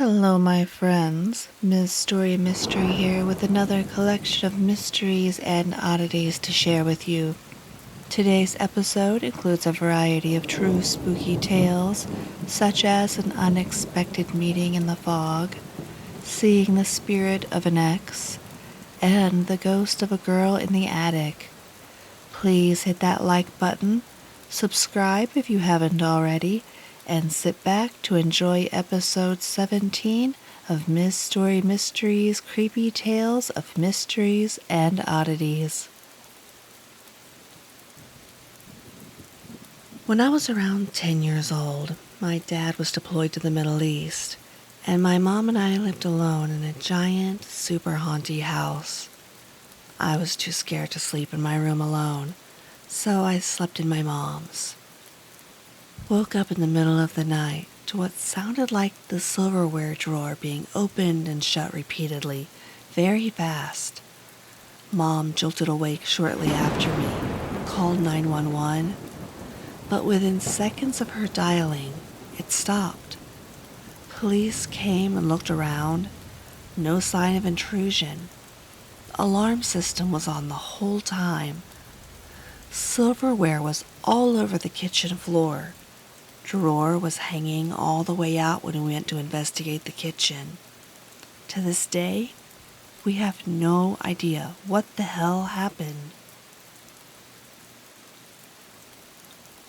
Hello, my friends. Ms. Story Mystery here with another collection of mysteries and oddities to share with you. Today's episode includes a variety of true spooky tales, such as an unexpected meeting in the fog, seeing the spirit of an ex, and the ghost of a girl in the attic. Please hit that like button, subscribe if you haven't already, and sit back to enjoy episode 17 of Ms. Story Mysteries Creepy Tales of Mysteries and Oddities. When I was around 10 years old, my dad was deployed to the Middle East, and my mom and I lived alone in a giant, super haunty house. I was too scared to sleep in my room alone, so I slept in my mom's. Woke up in the middle of the night to what sounded like the silverware drawer being opened and shut repeatedly, very fast. Mom jolted awake shortly after me, called 911, but within seconds of her dialing, it stopped. Police came and looked around. No sign of intrusion. Alarm system was on the whole time. Silverware was all over the kitchen floor. Drawer was hanging all the way out when we went to investigate the kitchen. To this day, we have no idea what the hell happened.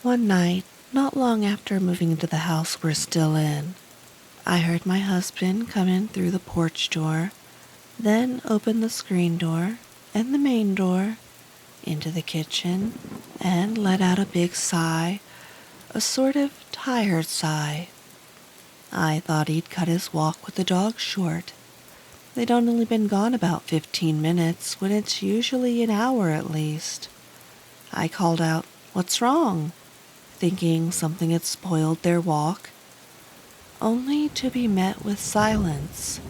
One night, not long after moving into the house we're still in, I heard my husband come in through the porch door, then open the screen door and the main door into the kitchen and let out a big sigh, a sort of tired sigh. I thought he'd cut his walk with the dog short. They'd only been gone about 15 minutes when it's usually an hour at least. I called out, "What's wrong?" thinking something had spoiled their walk, only to be met with silence.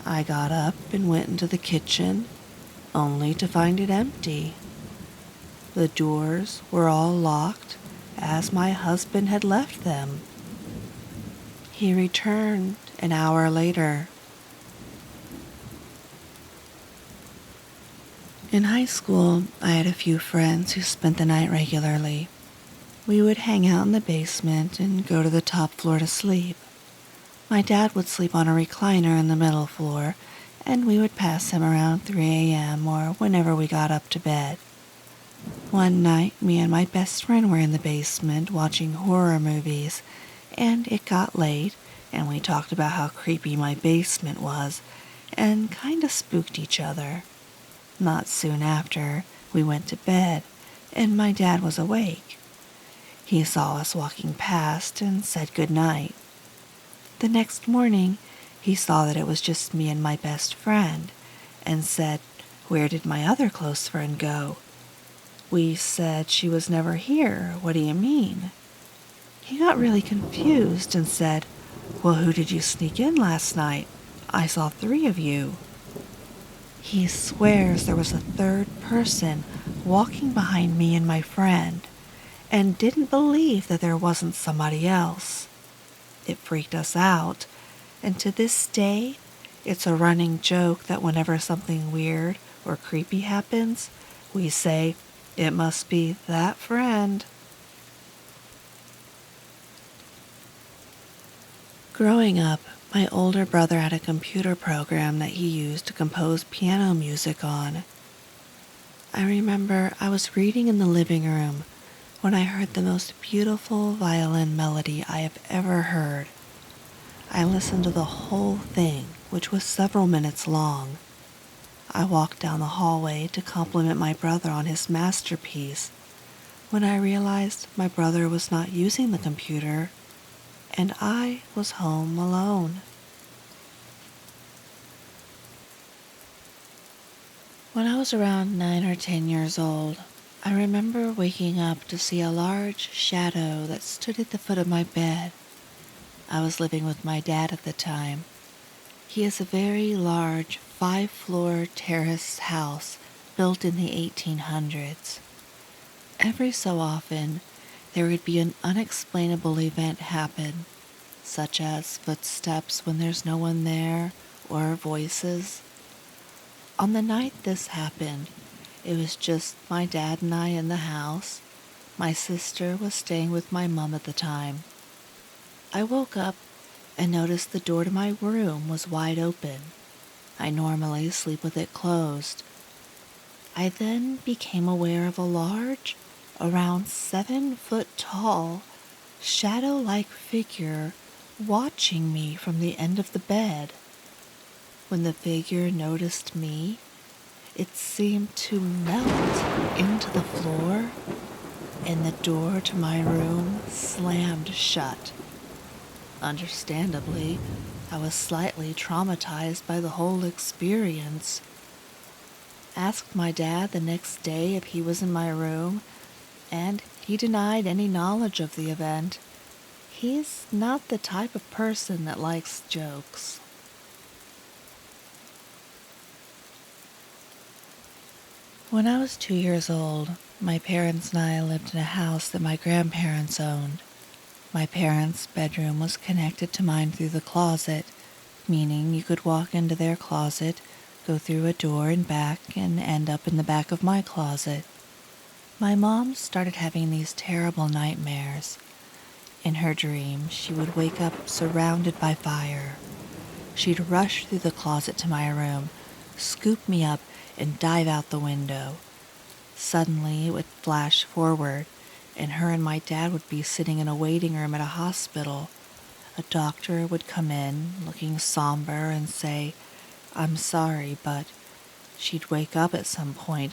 I got up and went into the kitchen, only to find it empty. The doors were all locked, as my husband had left them. He returned an hour later. In high school, I had a few friends who spent the night regularly. We would hang out in the basement and go to the top floor to sleep. My dad would sleep on a recliner in the middle floor, and we would pass him around 3 a.m. or whenever we got up to bed. One night, me and my best friend were in the basement watching horror movies, and it got late, and we talked about how creepy my basement was, and kinda spooked each other. Not soon after, we went to bed, and my dad was awake. He saw us walking past and said good night. The next morning, he saw that it was just me and my best friend, and said, "Where did my other close friend go?" We said she was never here. What do you mean? He got really confused and said, "Well, who did you sneak in last night? I saw 3 of you." He swears there was a third person walking behind me and my friend, and didn't believe that there wasn't somebody else. It freaked us out, and to this day, it's a running joke that whenever something weird or creepy happens, we say, "It must be that friend." Growing up, my older brother had a computer program that he used to compose piano music on. I remember I was reading in the living room when I heard the most beautiful violin melody I have ever heard. I listened to the whole thing, which was several minutes long. I walked down the hallway to compliment my brother on his masterpiece when I realized my brother was not using the computer and I was home alone. When I was around 9 or 10 years old, I remember waking up to see a large shadow that stood at the foot of my bed. I was living with my dad at the time. He has a very large 5-floor terrace house built in the 1800s. Every so often, there would be an unexplainable event happen. such as footsteps when there's no one there or voices. On the night this happened, it was just my dad and I in the house. My sister was staying with my mom at the time. I woke up and noticed the door to my room was wide open. I normally sleep with it closed. I then became aware of a large, around 7 foot tall, shadow-like figure watching me from the end of the bed. When the figure noticed me, it seemed to melt into the floor, and the door to my room slammed shut. Understandably, I was slightly traumatized by the whole experience. Asked my dad the next day if he was in my room, and he denied any knowledge of the event. He's not the type of person that likes jokes. When I was 2 years old, my parents and I lived in a house that my grandparents owned. My parents' bedroom was connected to mine through the closet, meaning you could walk into their closet, go through a door and back, and end up in the back of my closet. My mom started having these terrible nightmares. In her dreams, she would wake up surrounded by fire. She'd rush through the closet to my room, scoop me up, and dive out the window. Suddenly, it would flash forward, and her and my dad would be sitting in a waiting room at a hospital. A doctor would come in, looking somber, and say, "I'm sorry, but..." She'd wake up at some point,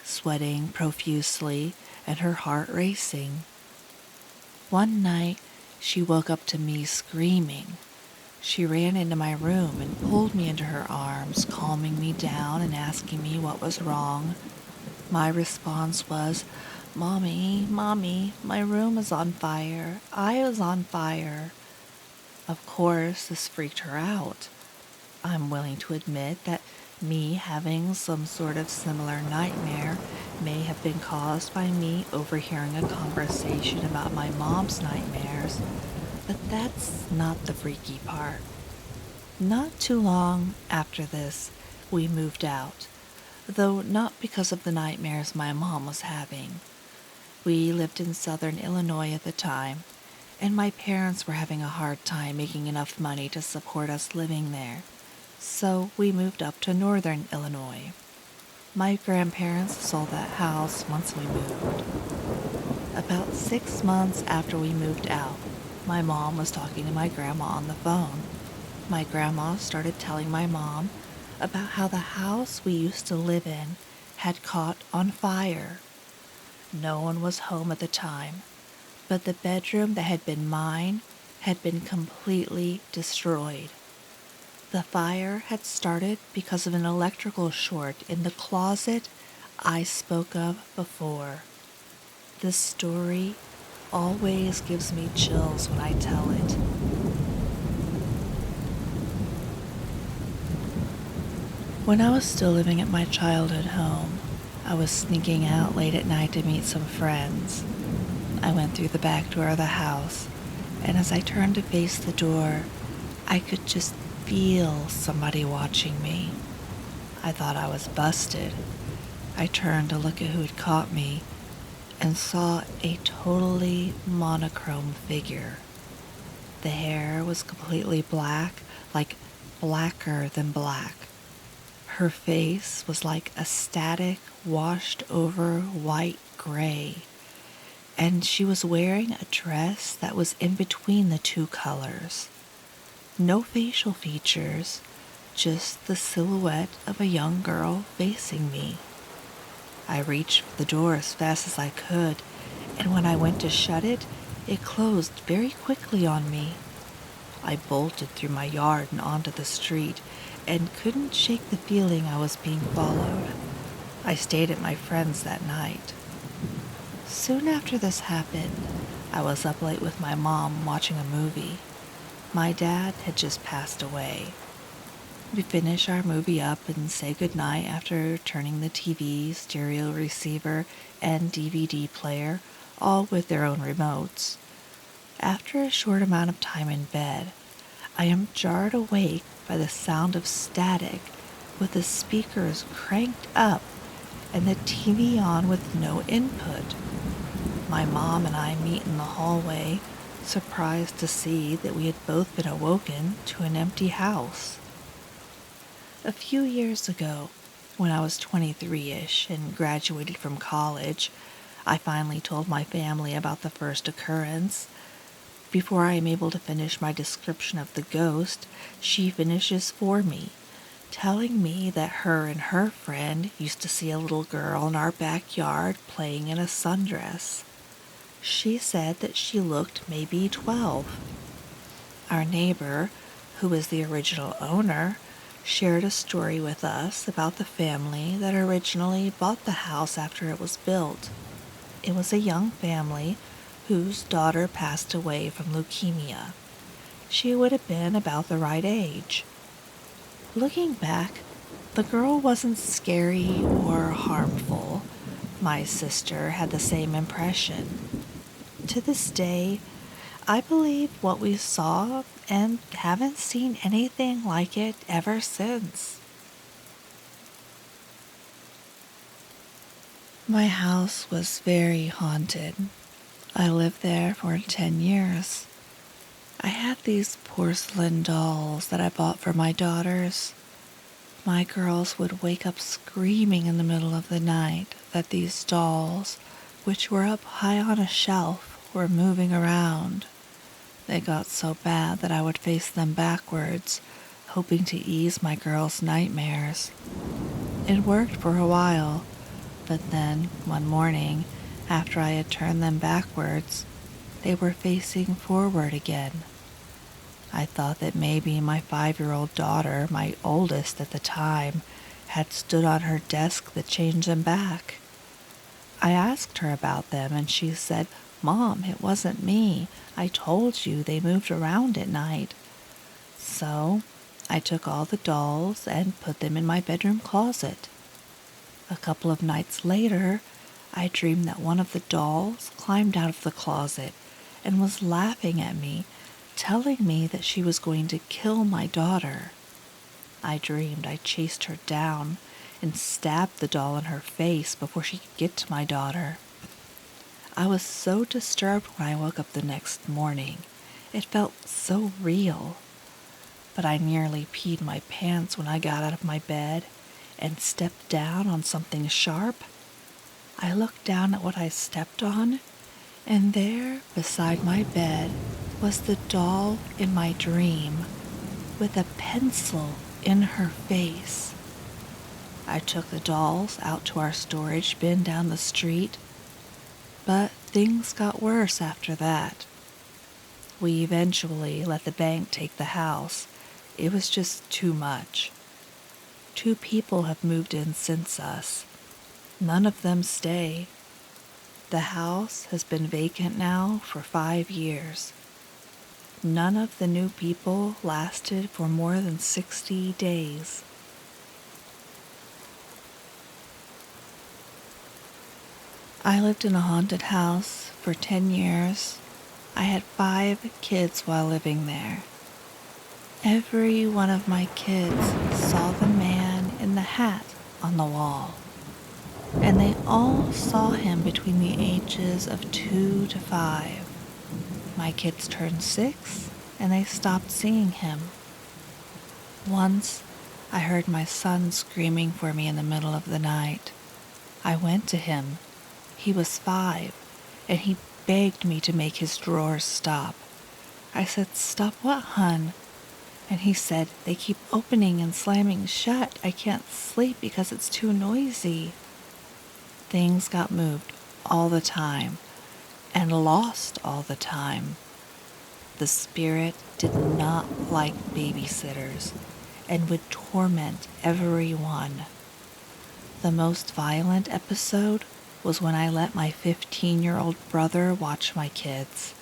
sweating profusely and her heart racing. One night, she woke up to me screaming. She ran into my room and pulled me into her arms, calming me down and asking me what was wrong. My response was, Mommy, my room is on fire. I was on fire." Of course, this freaked her out. I'm willing to admit that me having some sort of similar nightmare may have been caused by me overhearing a conversation about my mom's nightmares, but that's not the freaky part. Not too long after this, we moved out, though not because of the nightmares my mom was having. We lived in southern Illinois at the time, and my parents were having a hard time making enough money to support us living there. So we moved up to northern Illinois. My grandparents sold that house once we moved. About 6 months after we moved out, my mom was talking to my grandma on the phone. My grandma started telling my mom about how the house we used to live in had caught on fire. No one was home at the time, but the bedroom that had been mine had been completely destroyed. The fire had started because of an electrical short in the closet I spoke of before. This story always gives me chills when I tell it. When I was still living at my childhood home, I was sneaking out late at night to meet some friends. I went through the back door of the house, and as I turned to face the door, I could just feel somebody watching me. I thought I was busted. I turned to look at who had caught me and saw a totally monochrome figure. The hair was completely black, like blacker than black. Her face was like a static, washed-over white gray, and she was wearing a dress that was in between the two colors. No facial features, just the silhouette of a young girl facing me. I reached for the door as fast as I could, and when I went to shut it, it closed very quickly on me. I bolted through my yard and onto the street, and couldn't shake the feeling I was being followed. I stayed at my friend's that night. Soon after this happened, I was up late with my mom watching a movie. My dad had just passed away. We finish our movie up and say goodnight after turning the TV, stereo receiver, and DVD player, all with their own remotes. After a short amount of time in bed, I am jarred awake by the sound of static with the speakers cranked up and the TV on with no input. My mom and I meet in the hallway, surprised to see that we had both been awoken to an empty house. A few years ago, when I was 23-ish and graduated from college, I finally told my family about the first occurrence. Before I am able to finish my description of the ghost, she finishes for me, telling me that her and her friend used to see a little girl in our backyard playing in a sundress. She said that she looked maybe 12. Our neighbor, who was the original owner, shared a story with us about the family that originally bought the house after it was built. It was a young family whose daughter passed away from leukemia. She would have been about the right age. Looking back, the girl wasn't scary or harmful. My sister had the same impression. To this day, I believe what we saw and haven't seen anything like it ever since. My house was very haunted. I lived there for 10 years. I had these porcelain dolls that I bought for my daughters. My girls would wake up screaming in the middle of the night that these dolls, which were up high on a shelf, were moving around. They got so bad that I would face them backwards, hoping to ease my girls' nightmares. It worked for a while, but then, one morning, after I had turned them backwards, they were facing forward again. I thought that maybe my 5-year-old daughter, my oldest at the time, had stood on her desk to change them back. I asked her about them, and she said, "Mom, it wasn't me. I told you they moved around at night." So I took all the dolls and put them in my bedroom closet. A couple of nights later, I dreamed that one of the dolls climbed out of the closet and was laughing at me, telling me that she was going to kill my daughter. I dreamed I chased her down and stabbed the doll in her face before she could get to my daughter. I was so disturbed when I woke up the next morning. It felt so real. But I nearly peed my pants when I got out of my bed and stepped down on something sharp. I looked down at what I stepped on, and there, beside my bed, was the doll in my dream, with a pencil in her face. I took the dolls out to our storage bin down the street, but things got worse after that. We eventually let the bank take the house. It was just too much. 2 people have moved in since us. None of them stay. The house has been vacant now for 5 years. None of the new people lasted for more than 60 days. I lived in a haunted house for 10 years. I had 5 kids while living there. Every one of my kids saw the man in the hat on the wall, and they all saw him between the ages of 2 to 5. My kids turned 6, and they stopped seeing him. Once, I heard my son screaming for me in the middle of the night. I went to him. He was 5, and he begged me to make his drawers stop. I said, "Stop what, hun?" And he said, "They keep opening and slamming shut. I can't sleep because it's too noisy." Things got moved all the time and lost all the time. The spirit did not like babysitters and would torment everyone. The most violent episode was when I let my 15-year-old brother watch my kids.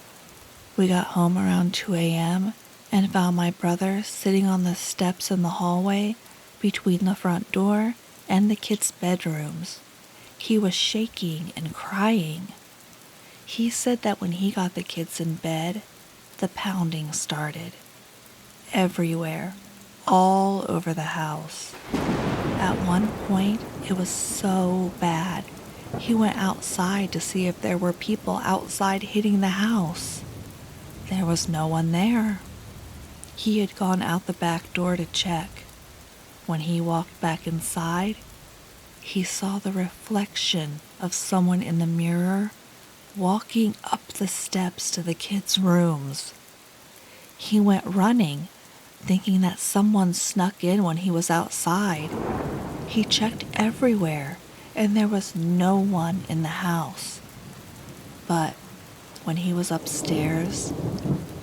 We got home around 2 a.m. and found my brother sitting on the steps in the hallway between the front door and the kids' bedrooms. He was shaking and crying. He said that when he got the kids in bed, the pounding started. Everywhere, all over the house. At one point, it was so bad, he went outside to see if there were people outside hitting the house. There was no one there. He had gone out the back door to check. When he walked back inside, he saw the reflection of someone in the mirror walking up the steps to the kids' rooms. He went running, thinking that someone snuck in when he was outside. He checked everywhere, and there was no one in the house. But when he was upstairs,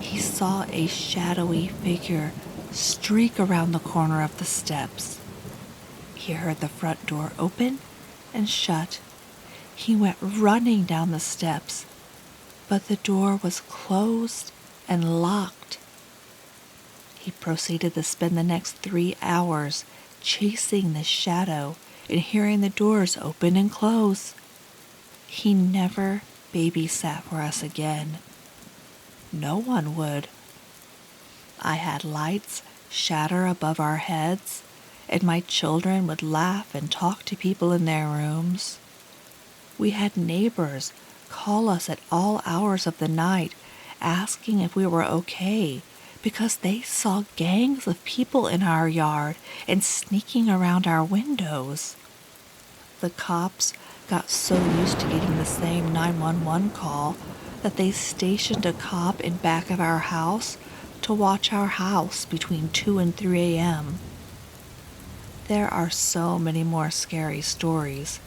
he saw a shadowy figure streak around the corner of the steps. He heard the front door open and shut. He went running down the steps, but the door was closed and locked. He proceeded to spend the next 3 hours chasing the shadow and hearing the doors open and close. He never babysat for us again. No one would. I had lights shatter above our heads, and my children would laugh and talk to people in their rooms. We had neighbors call us at all hours of the night asking if we were okay because they saw gangs of people in our yard and sneaking around our windows. The cops got so used to getting the same 911 call that they stationed a cop in back of our house to watch our house between 2 and 3 a.m. There are so many more scary stories,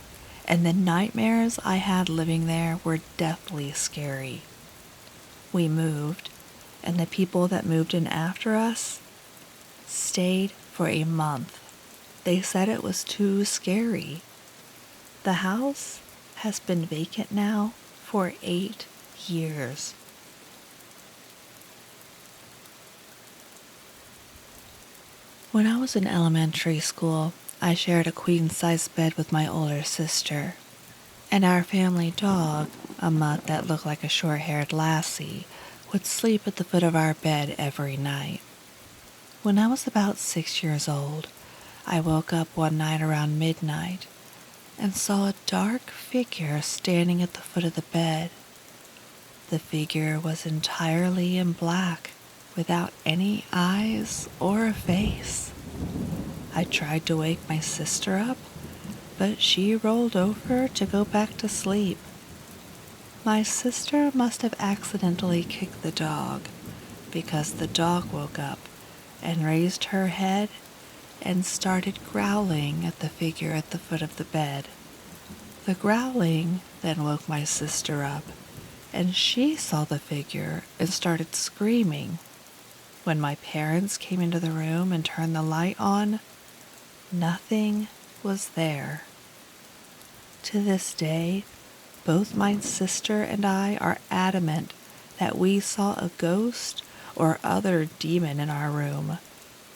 and the nightmares I had living there were deathly scary. We moved, and the people that moved in after us stayed for a month. They said it was too scary. The house has been vacant now for 8 years. When I was in elementary school, I shared a queen-size bed with my older sister, and our family dog, a mutt that looked like a short-haired lassie, would sleep at the foot of our bed every night. When I was about 6 years old, I woke up one night around midnight and saw a dark figure standing at the foot of the bed. The figure was entirely in black, without any eyes or a face. I tried to wake my sister up, but she rolled over to go back to sleep. My sister must have accidentally kicked the dog, because the dog woke up and raised her head and started growling at the figure at the foot of the bed. The growling then woke my sister up, and she saw the figure and started screaming. When my parents came into the room and turned the light on, nothing was there. To this day, both my sister and I are adamant that we saw a ghost or other demon in our room.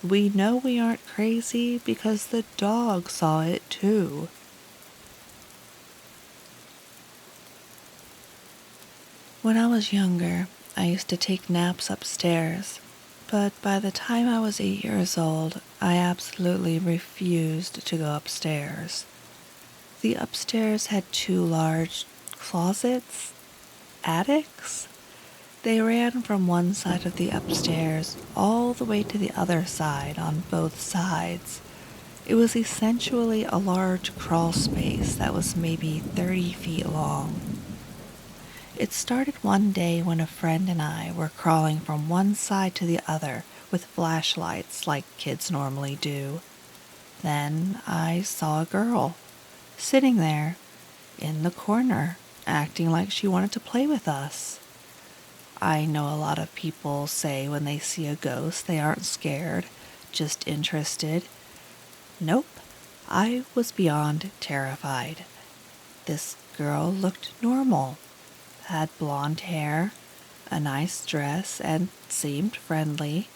We know we aren't crazy because the dog saw it too. When I was younger, I used to take naps upstairs, but by the time I was 8 years old, I absolutely refused to go upstairs. The upstairs had 2 large closets, attics. They ran from one side of the upstairs all the way to the other side on both sides. It was essentially a large crawl space that was maybe 30 feet long. It started one day when a friend and I were crawling from one side to the other with flashlights like kids normally do. Then I saw a girl sitting there in the corner, acting like she wanted to play with us. I know a lot of people say when they see a ghost they aren't scared, just interested. Nope, I was beyond terrified. This girl looked normal, had blonde hair, a nice dress, and seemed friendly.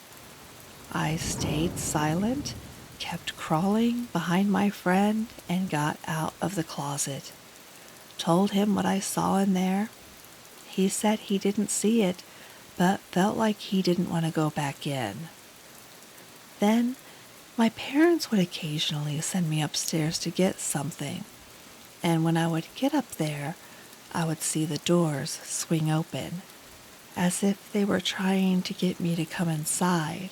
I stayed silent, kept crawling behind my friend, and got out of the closet. Told him what I saw in there. He said he didn't see it, but felt like he didn't want to go back in. Then, my parents would occasionally send me upstairs to get something, and when I would get up there, I would see the doors swing open, as if they were trying to get me to come inside.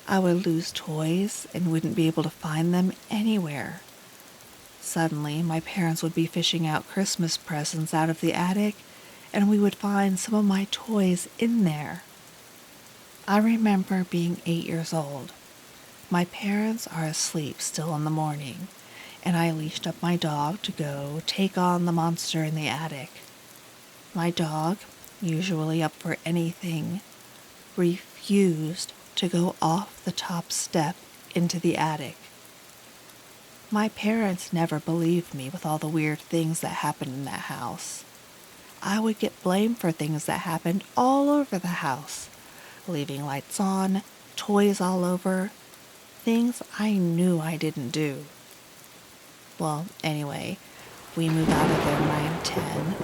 I would lose toys and wouldn't be able to find them anywhere. Suddenly, my parents would be fishing out Christmas presents out of the attic, and we would find some of my toys in there. I remember being 8 years old. My parents are asleep still in the morning, and I leashed up my dog to go take on the monster in the attic. My dog, usually up for anything, refused to go off the top step into the attic. My parents never believed me with all the weird things that happened in that house. I would get blamed for things that happened all over the house, leaving lights on, toys all over, things I knew I didn't do. Well, anyway, we move out of there when I am 10.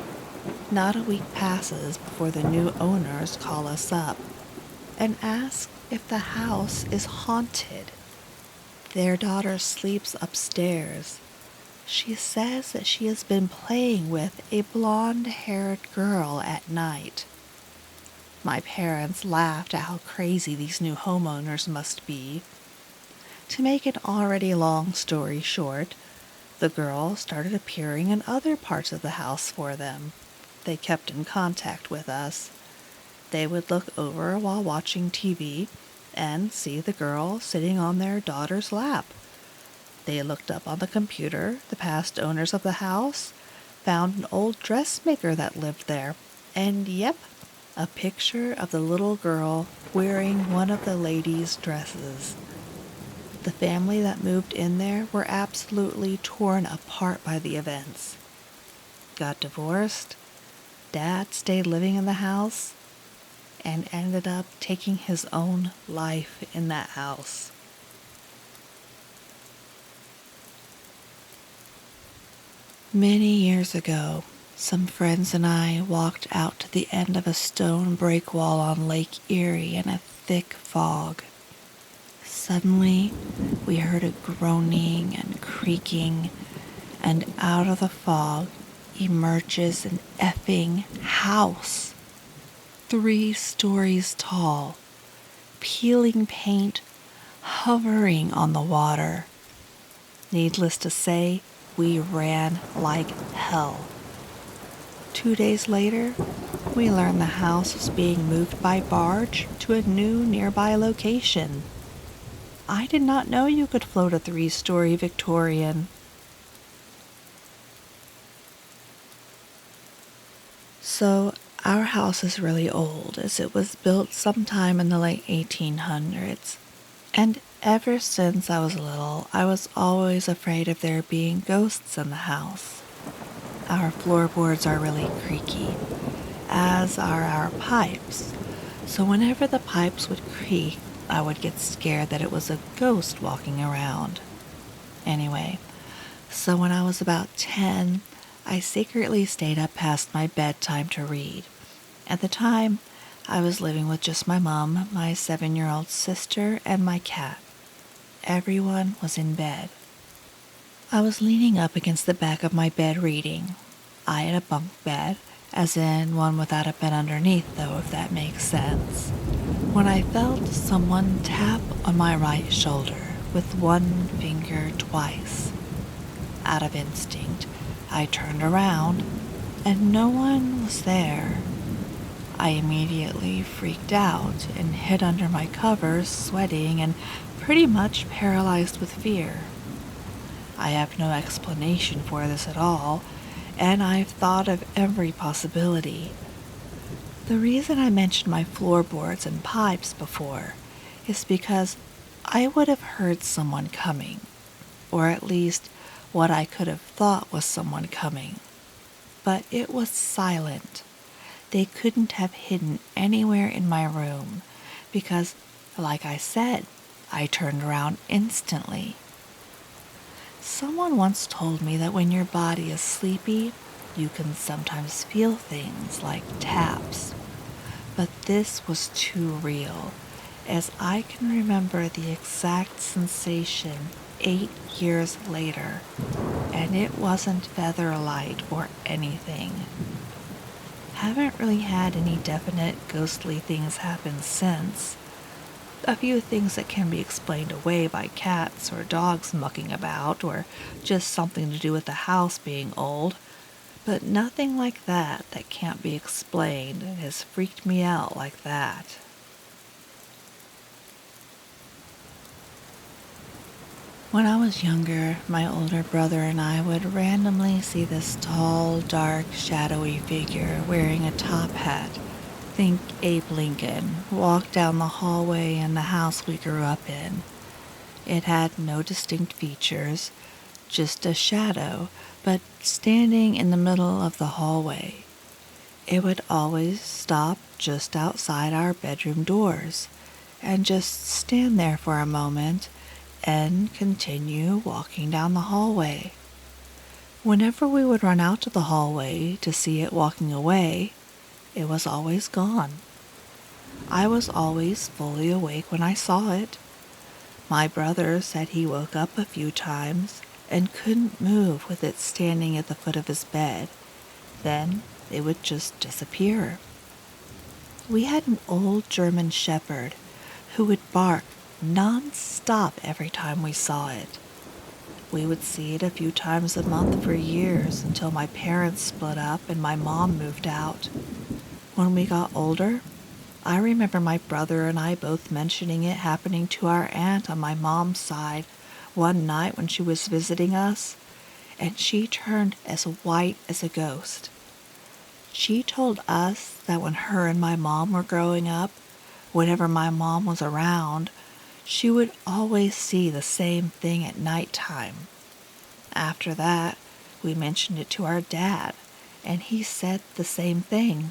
Not a week passes before the new owners call us up and ask if the house is haunted. Their daughter sleeps upstairs. She says that she has been playing with a blonde-haired girl at night. My parents laughed at how crazy these new homeowners must be. To make an already long story short, the girl started appearing in other parts of the house for them. They kept in contact with us. They would look over while watching TV and see the girl sitting on their daughter's lap. They looked up on the computer the past owners of the house, found an old dressmaker that lived there, and yep, a picture of the little girl wearing one of the ladies' dresses. The family that moved in there were absolutely torn apart by the events. Got divorced, Dad stayed living in the house, and ended up taking his own life in that house. Many years ago, some friends and I walked out to the end of a stone break wall on Lake Erie in a thick fog. Suddenly, we heard a groaning and creaking, and out of the fog emerges an effing house. 3 stories tall, peeling paint, hovering on the water. Needless to say, we ran like hell. 2 days later, we learned the house was being moved by barge to a new nearby location. I did not know you could float a 3-story Victorian. So, our house is really old, as it was built sometime in the late 1800s. And ever since I was little, I was always afraid of there being ghosts in the house. Our floorboards are really creaky, as are our pipes. So whenever the pipes would creak, I would get scared that it was a ghost walking around. Anyway, so when I was about 10, I secretly stayed up past my bedtime to read. At the time, I was living with just my mom, my 7-year-old sister, and my cat. Everyone was in bed. I was leaning up against the back of my bed reading. I had a bunk bed, as in one without a bed underneath, though, if that makes sense, when I felt someone tap on my right shoulder with one finger twice. Out of instinct, I turned around, and no one was there. I immediately freaked out and hid under my covers, sweating and pretty much paralyzed with fear. I have no explanation for this at all, and I've thought of every possibility. The reason I mentioned my floorboards and pipes before is because I would have heard someone coming, or at least what I could have thought was someone coming. But it was silent. They couldn't have hidden anywhere in my room because, like I said, I turned around instantly. Someone once told me that when your body is sleepy, You can sometimes feel things like taps, but this was too real, as I can remember the exact sensation 8 years later, and it wasn't feather light or anything. Haven't really had any definite ghostly things happen since. A few things that can be explained away by cats or dogs mucking about, or just something to do with the house being old, but nothing like that that can't be explained and has freaked me out like that. When I was younger, my older brother and I would randomly see this tall, dark, shadowy figure wearing a top hat, think Abe Lincoln, walk down the hallway in the house we grew up in. It had no distinct features, just a shadow, but standing in the middle of the hallway. It would always stop just outside our bedroom doors and just stand there for a moment and continue walking down the hallway. Whenever we would run out to the hallway to see it walking away, it was always gone. I was always fully awake when I saw it. My brother said he woke up a few times and couldn't move with it standing at the foot of his bed. Then it would just disappear. We had an old German shepherd who would bark non-stop every time we saw it. We would see it a few times a month for years until my parents split up and my mom moved out. When we got older, I remember my brother and I both mentioning it happening to our aunt on my mom's side one night when she was visiting us, and she turned as white as a ghost. She told us that when her and my mom were growing up, whenever my mom was around, she would always see the same thing at night time. After that, we mentioned it to our dad, and he said the same thing.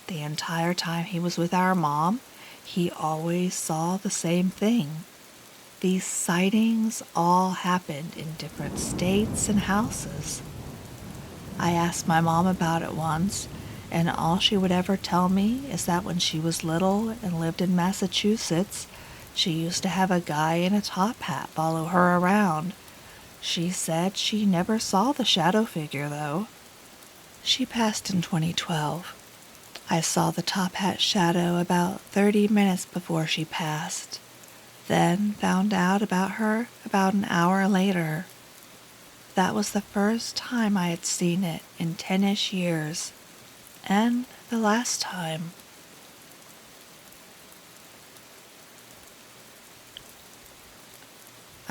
The entire time he was with our mom, he always saw the same thing. These sightings all happened in different states and houses. I asked my mom about it once, and all she would ever tell me is that when she was little and lived in Massachusetts, she used to have a guy in a top hat follow her around. She said she never saw the shadow figure, though. She passed in 2012. I saw the top hat shadow about 30 minutes before she passed, then found out about her about an hour later. That was the first time I had seen it in 10-ish years, and the last time.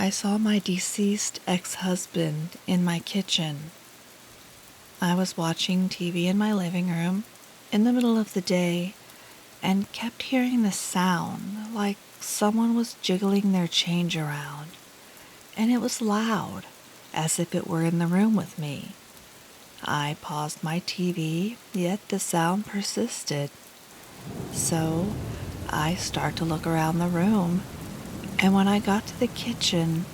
I saw my deceased ex-husband in my kitchen. I was watching TV in my living room in the middle of the day and kept hearing the sound like someone was jiggling their change around, and it was loud, as if it were in the room with me. I paused my TV, yet the sound persisted. So I started to look around the room, and when I got to the kitchen,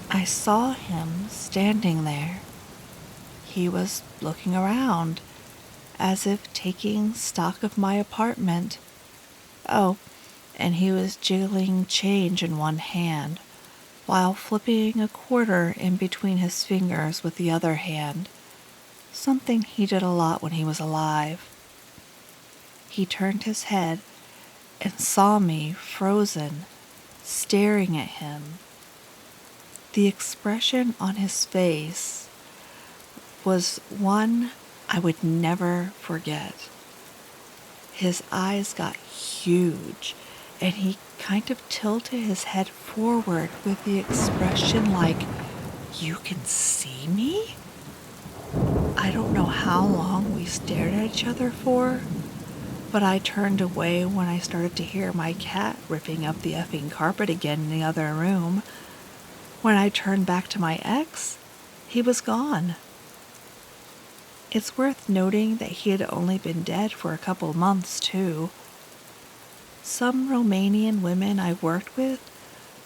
I saw him standing there. He was looking around, as if taking stock of my apartment. Oh, and he was jiggling change in one hand, while flipping a quarter in between his fingers with the other hand, something he did a lot when he was alive. He turned his head and saw me frozen, staring at him. The expression on his face was one I would never forget. His eyes got huge, and he kind of tilted his head forward with the expression like, "You can see me?" I don't know how long we stared at each other for, but I turned away when I started to hear my cat ripping up the effing carpet again in the other room. When I turned back to my ex, he was gone. It's worth noting that he had only been dead for a couple months, too. Some Romanian women I worked with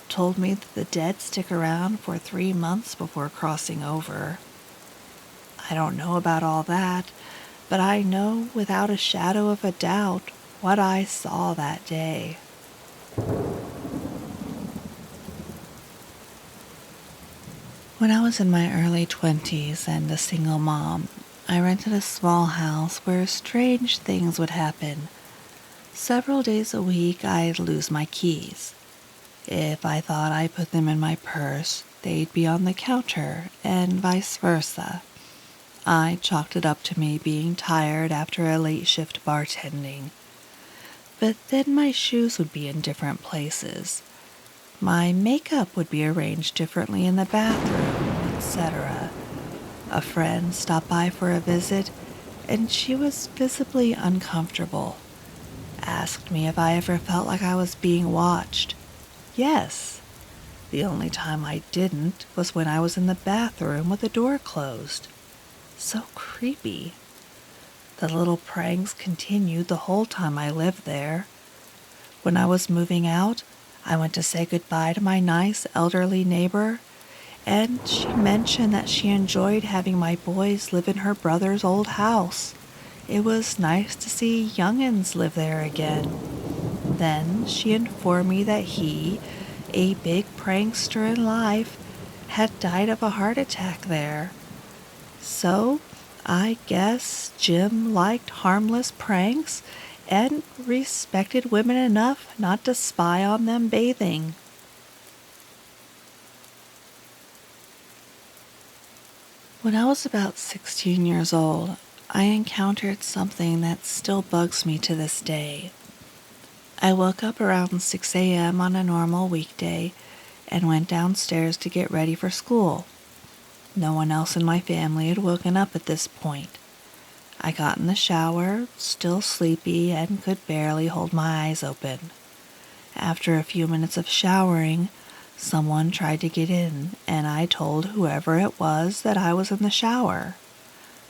told me that the dead stick around for 3 months before crossing over. I don't know about all that, but I know without a shadow of a doubt what I saw that day. When I was in my early 20s and a single mom, I rented a small house where strange things would happen. Several days a week, I'd lose my keys. If I thought I put them in my purse, they'd be on the counter, and vice versa. I chalked it up to me being tired after a late shift bartending. But then my shoes would be in different places. My makeup would be arranged differently in the bathroom, etc. A friend stopped by for a visit, and she was visibly uncomfortable. Asked me if I ever felt like I was being watched. Yes. The only time I didn't was when I was in the bathroom with the door closed. So creepy. The little pranks continued the whole time I lived there. When I was moving out, I went to say goodbye to my nice elderly neighbor, and she mentioned that she enjoyed having my boys live in her brother's old house. It was nice to see young'uns live there again. Then she informed me that he, a big prankster in life, had died of a heart attack there. So, I guess Jim liked harmless pranks and respected women enough not to spy on them bathing. When I was about 16 years old, I encountered something that still bugs me to this day. I woke up around 6 a.m. on a normal weekday and went downstairs to get ready for school. No one else in my family had woken up at this point. I got in the shower, still sleepy, and could barely hold my eyes open. After a few minutes of showering, someone tried to get in, and I told whoever it was that I was in the shower.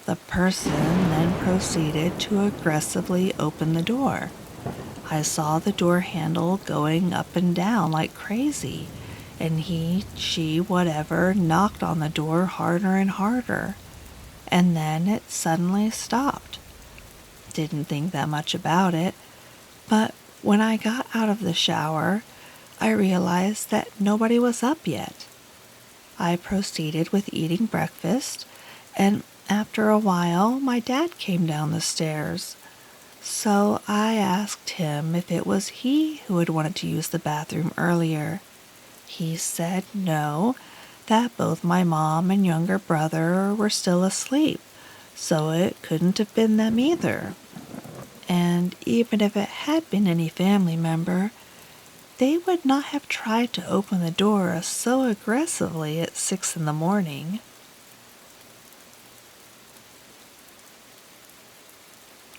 The person then proceeded to aggressively open the door. I saw the door handle going up and down like crazy, and he, she, whatever, knocked on the door harder and harder. And then it suddenly stopped. Didn't think that much about it, but when I got out of the shower, I realized that nobody was up yet. I proceeded with eating breakfast, and after a while, my dad came down the stairs. So I asked him if it was he who had wanted to use the bathroom earlier. He said no, that both my mom and younger brother were still asleep, so it couldn't have been them either. And even if it had been any family member, they would not have tried to open the door so aggressively at 6 in the morning.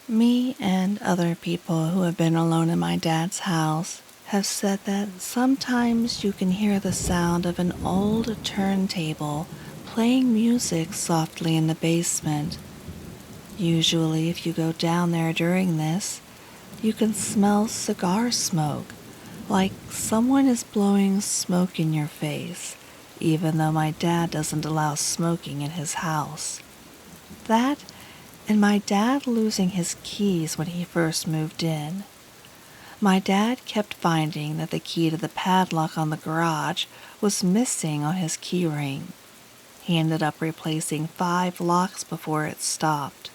Me and other people who have been alone in my dad's house have said that sometimes you can hear the sound of an old turntable playing music softly in the basement. Usually, if you go down there during this, you can smell cigar smoke, like someone is blowing smoke in your face, even though my dad doesn't allow smoking in his house. That, and my dad losing his keys when he first moved in. My dad kept finding that the key to the padlock on the garage was missing on his key ring. He ended up replacing 5 locks before it stopped.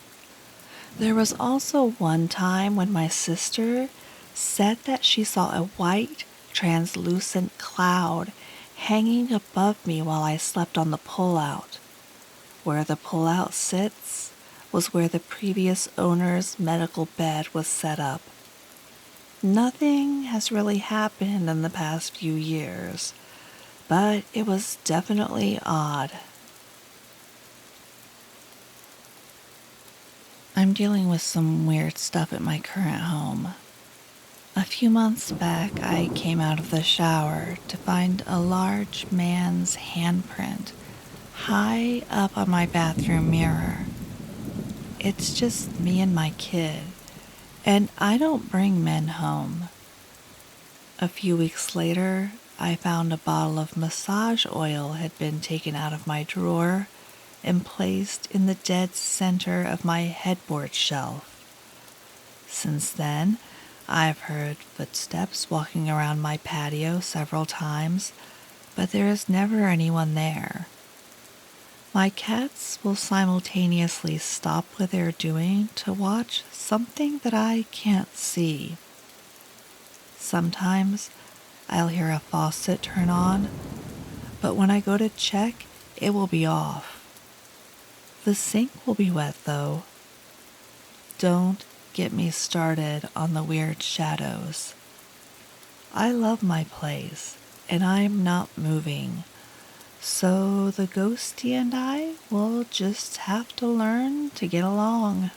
There was also one time when my sister said that she saw a white, translucent cloud hanging above me while I slept on the pullout. Where the pullout sits was where the previous owner's medical bed was set up. Nothing has really happened in the past few years, but it was definitely odd. I'm dealing with some weird stuff at my current home. A few months back, I came out of the shower to find a large man's handprint high up on my bathroom mirror. It's just me and my kid, and I don't bring men home. A few weeks later, I found a bottle of massage oil had been taken out of my drawer and placed in the dead center of my headboard shelf. Since then, I've heard footsteps walking around my patio several times, but there is never anyone there. My cats will simultaneously stop what they're doing to watch something that I can't see. Sometimes I'll hear a faucet turn on, but when I go to check, it will be off. The sink will be wet though. Don't get me started on the weird shadows. I love my place, and I'm not moving. So the ghosty and I will just have to learn to get along.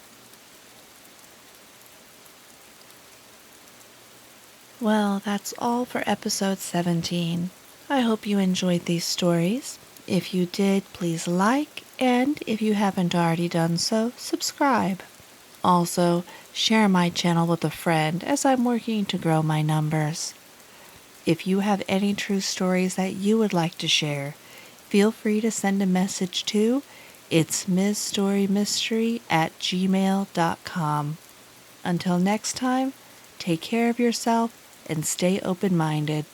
Well, that's all for episode 17. I hope you enjoyed these stories. If you did, please like, and if you haven't already done so, subscribe. Also, share my channel with a friend as I'm working to grow my numbers. If you have any true stories that you would like to share, feel free to send a message to itsmisstorymystery@gmail.com. Until next time, take care of yourself and stay open-minded.